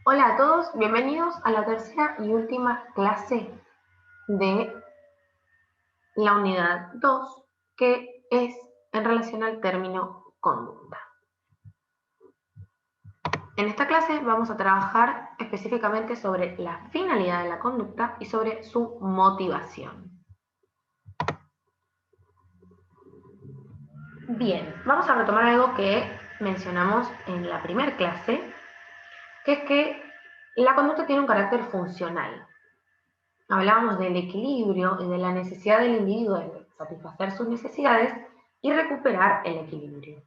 Hola a todos, bienvenidos a la tercera y última clase de la unidad 2, que es en relación al término conducta. En esta clase vamos a trabajar específicamente sobre la finalidad de la conducta y sobre su motivación. Bien, vamos a retomar algo que mencionamos en la primera clase, que es que la conducta tiene un carácter funcional. Hablábamos del equilibrio y de la necesidad del individuo de satisfacer sus necesidades y recuperar el equilibrio.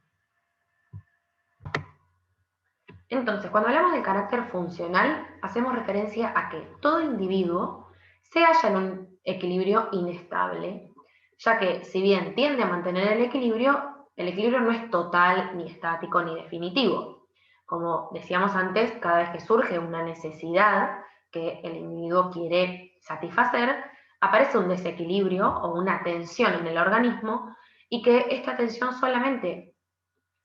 Entonces, cuando hablamos del carácter funcional, hacemos referencia a que todo individuo se halla en un equilibrio inestable, ya que si bien tiende a mantener el equilibrio no es total, ni estático, ni definitivo. Como decíamos antes, cada vez que surge una necesidad que el individuo quiere satisfacer, aparece un desequilibrio o una tensión en el organismo y que esta tensión solamente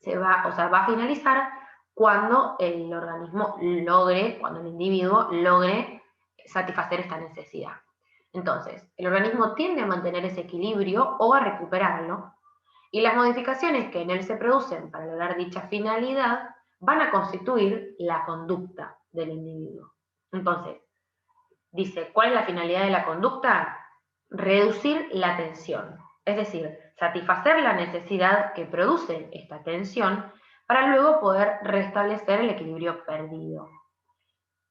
va a finalizar cuando el organismo cuando el individuo logre satisfacer esta necesidad. Entonces, el organismo tiende a mantener ese equilibrio o a recuperarlo, y las modificaciones que en él se producen para lograr dicha finalidad van a constituir la conducta del individuo. Entonces, dice, ¿cuál es la finalidad de la conducta? Reducir la tensión, es decir, satisfacer la necesidad que produce esta tensión para luego poder restablecer el equilibrio perdido.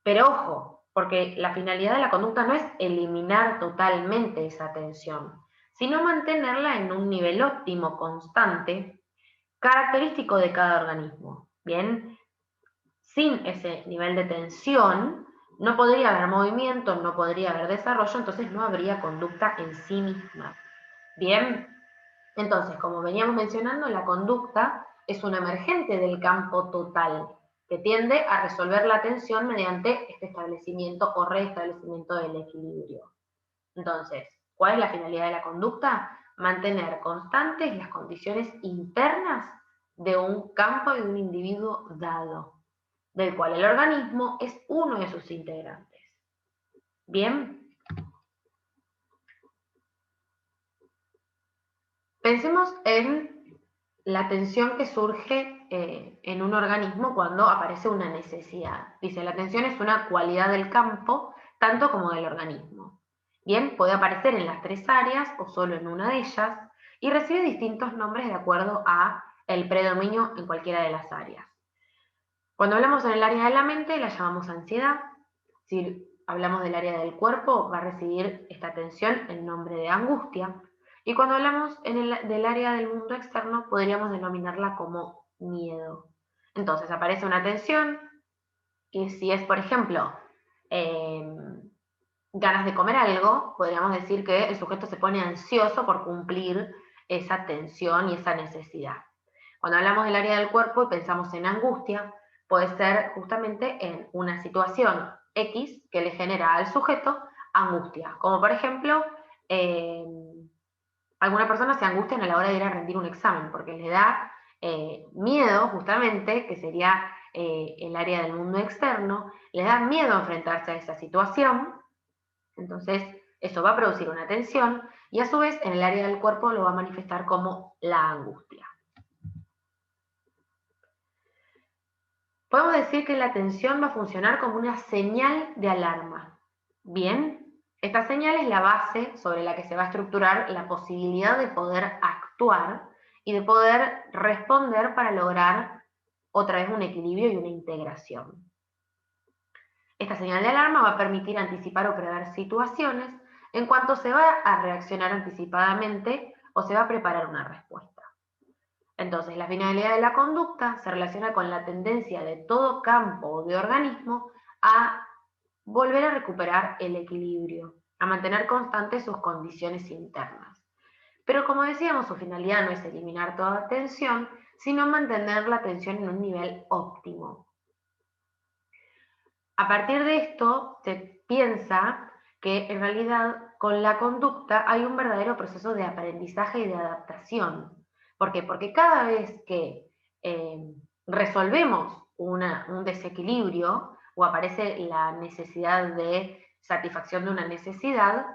Pero ojo, porque la finalidad de la conducta no es eliminar totalmente esa tensión, sino mantenerla en un nivel óptimo, constante, característico de cada organismo. Bien, sin ese nivel de tensión, no podría haber movimiento, no podría haber desarrollo, entonces no habría conducta en sí misma. Bien, entonces, como veníamos mencionando, la conducta es un emergente del campo total, que tiende a resolver la tensión mediante este establecimiento o restablecimiento del equilibrio. Entonces, ¿cuál es la finalidad de la conducta? Mantener constantes las condiciones internas de un campo y de un individuo dado, del cual el organismo es uno de sus integrantes. Bien, pensemos en la tensión que surge en un organismo cuando aparece una necesidad. Dice, la tensión es una cualidad del campo, tanto como del organismo. Bien, puede aparecer en las tres áreas o solo en una de ellas y recibe distintos nombres de acuerdo a el predominio en cualquiera de las áreas. Cuando hablamos en el área de la mente, la llamamos ansiedad. Si hablamos del área del cuerpo, va a recibir esta tensión el nombre de angustia. Y cuando hablamos del área del mundo externo, podríamos denominarla como miedo. Entonces aparece una tensión, y si es, por ejemplo, ganas de comer algo, podríamos decir que el sujeto se pone ansioso por cumplir esa tensión y esa necesidad. Cuando hablamos del área del cuerpo y pensamos en angustia, puede ser justamente en una situación X que le genera al sujeto angustia, como por ejemplo, alguna persona se angustia a la hora de ir a rendir un examen, porque le da miedo justamente, que sería el área del mundo externo, le da miedo enfrentarse a esa situación. Entonces, eso va a producir una tensión y a su vez en el área del cuerpo lo va a manifestar como la angustia. Podemos decir que la tensión va a funcionar como una señal de alarma. Bien, esta señal es la base sobre la que se va a estructurar la posibilidad de poder actuar y de poder responder para lograr otra vez un equilibrio y una integración. Esta señal de alarma va a permitir anticipar o prever situaciones en cuanto se va a reaccionar anticipadamente o se va a preparar una respuesta. Entonces, la finalidad de la conducta se relaciona con la tendencia de todo campo o de organismo a volver a recuperar el equilibrio, a mantener constantes sus condiciones internas. Pero como decíamos, su finalidad no es eliminar toda tensión, sino mantener la tensión en un nivel óptimo. A partir de esto, se piensa que en realidad con la conducta hay un verdadero proceso de aprendizaje y de adaptación. ¿Por qué? Porque cada vez que resolvemos un desequilibrio, o aparece la necesidad de satisfacción de una necesidad,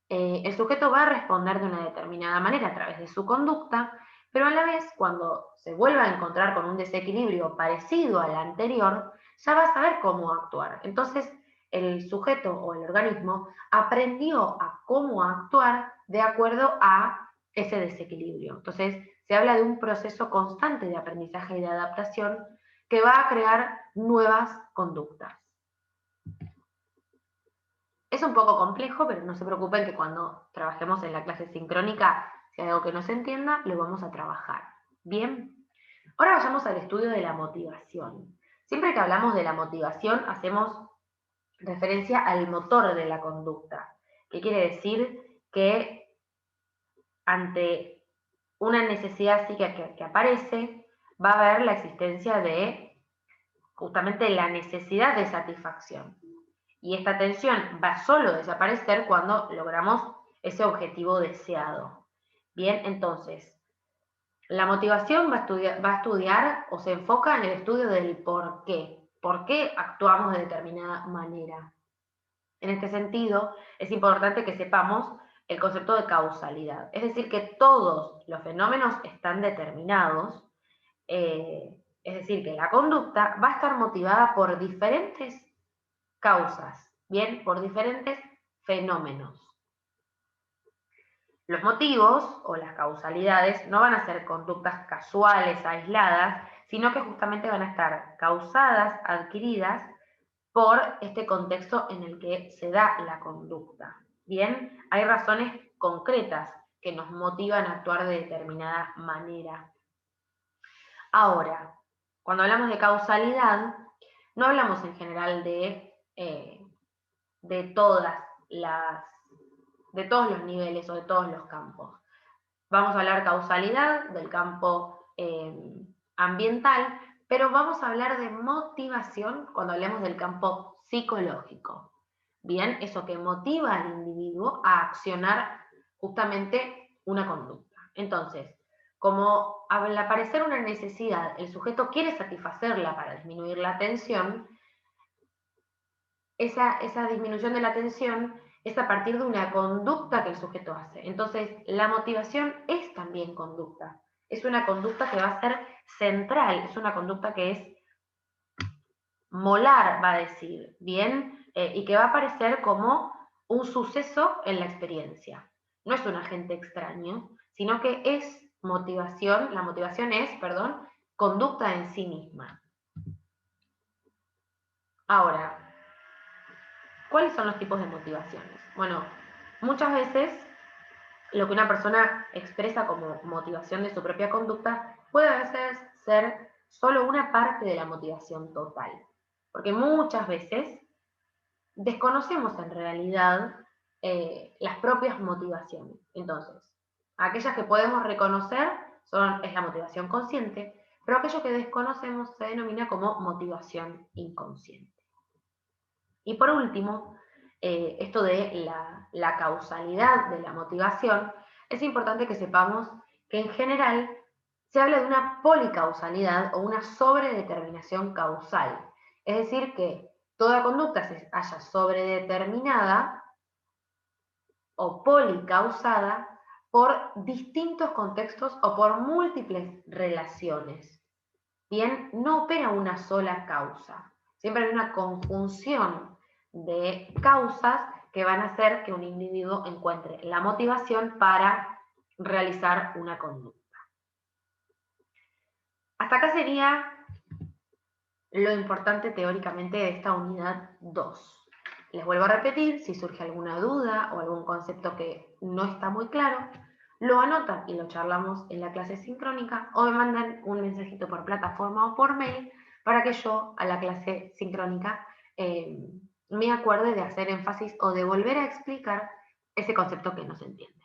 el sujeto va a responder de una determinada manera a través de su conducta, pero a la vez, cuando se vuelva a encontrar con un desequilibrio parecido al anterior, ya va a saber cómo actuar. Entonces, el sujeto o el organismo aprendió a cómo actuar de acuerdo a ese desequilibrio. Entonces, se habla de un proceso constante de aprendizaje y de adaptación que va a crear nuevas conductas. Es un poco complejo, pero no se preocupen que cuando trabajemos en la clase sincrónica, si hay algo que no se entienda, lo vamos a trabajar. Bien, ahora vayamos al estudio de la motivación. Siempre que hablamos de la motivación, hacemos referencia al motor de la conducta, que quiere decir que ante una necesidad psíquica que aparece, va a haber la existencia de justamente la necesidad de satisfacción. Y esta tensión va solo a desaparecer cuando logramos ese objetivo deseado. Bien, entonces, la motivación va a estudiar o se enfoca en el estudio del por qué. ¿Por qué actuamos de determinada manera? En este sentido, es importante que sepamos el concepto de causalidad. Es decir, que todos los fenómenos están determinados, es decir, que la conducta va a estar motivada por diferentes causas, bien, por diferentes fenómenos. Los motivos o las causalidades no van a ser conductas casuales, aisladas, sino que justamente van a estar causadas, adquiridas por este contexto en el que se da la conducta. Bien, hay razones concretas que nos motivan a actuar de determinada manera. Ahora, cuando hablamos de causalidad, no hablamos en general de todas de todos los niveles o de todos los campos. Vamos a hablar causalidad del campo ambiental, pero vamos a hablar de motivación cuando hablemos del campo psicológico. Bien, eso que motiva al individuo a accionar justamente una conducta. Entonces, como al aparecer una necesidad, el sujeto quiere satisfacerla para disminuir la tensión, esa disminución de la tensión es a partir de una conducta que el sujeto hace. Entonces, la motivación es también conducta. Es una conducta que va a ser central, es una conducta que es molar, va a decir, ¿bien? Y que va a aparecer como un suceso en la experiencia. No es un agente extraño, sino que es motivación, la motivación es, perdón, conducta en sí misma. Ahora, ¿cuáles son los tipos de motivaciones? Bueno, muchas veces lo que una persona expresa como motivación de su propia conducta puede a veces ser solo una parte de la motivación total. Porque muchas veces desconocemos en realidad las propias motivaciones. Entonces, aquellas que podemos reconocer es la motivación consciente, pero aquello que desconocemos se denomina como motivación inconsciente. Y por último, esto de la causalidad de la motivación, es importante que sepamos que en general se habla de una policausalidad o una sobredeterminación causal. Es decir, que toda conducta se haya sobredeterminada o policausada por distintos contextos o por múltiples relaciones. Bien, no opera una sola causa. Siempre hay una conjunción de causas que van a hacer que un individuo encuentre la motivación para realizar una conducta. Hasta acá sería lo importante teóricamente de esta unidad 2. Les vuelvo a repetir, si surge alguna duda o algún concepto que no está muy claro, lo anotan y lo charlamos en la clase sincrónica o me mandan un mensajito por plataforma o por mail para que yo a la clase sincrónica me acuerde de hacer énfasis o de volver a explicar ese concepto que no se entiende.